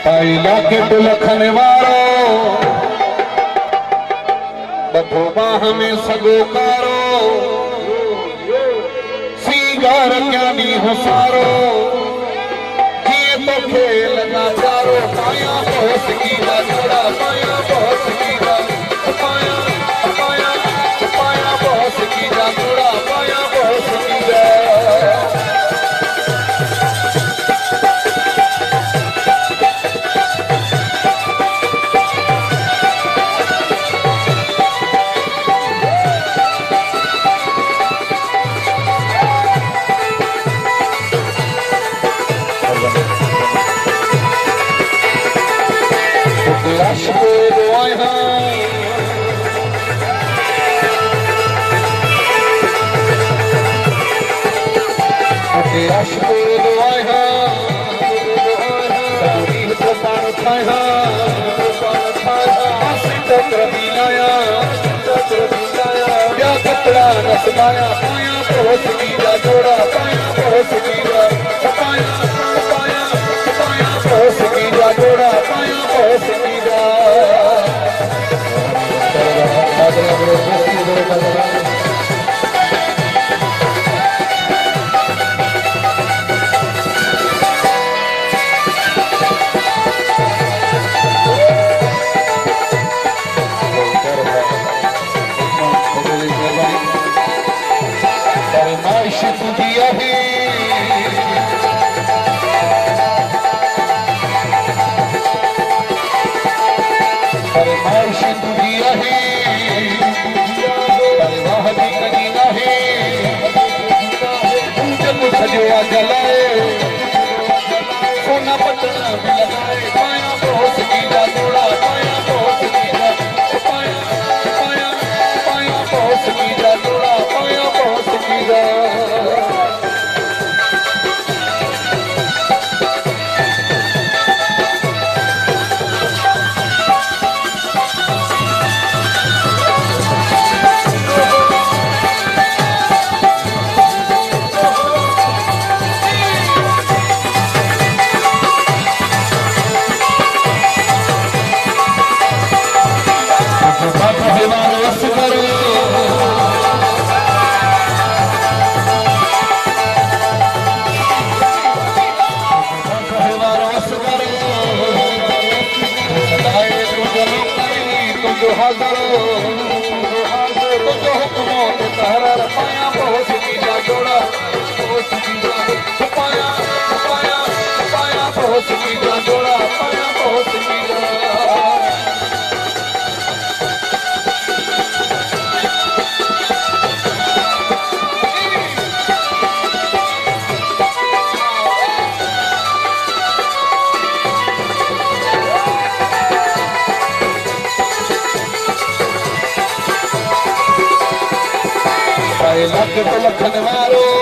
इलाके तो लखन वारो बधो बाह में सगो कारो सीगार ज्ञानी हुसारो किए तो खेल लगा चारो पाया बहुत की जोड़ा पाया बहुत की पाया पाया पाया बहुत की जोड़ा पाया बहुत की पाया पाया बहुत की जोड़ा पाया बहुत की पाया पाया पाया बहुत की जोड़ा पाया बहुत की जलाए सोना पटना भी लगाए पाया बहुत की जोड़ा पाया बहुत की पाया पाया पाया बहुत की जोड़ा पाया बहुत की पाया बहुत की जोड़ा बहुत की पाया पाया पाया बहुत की जोड़ा पाया बहुत की इलाके तो लखन वारो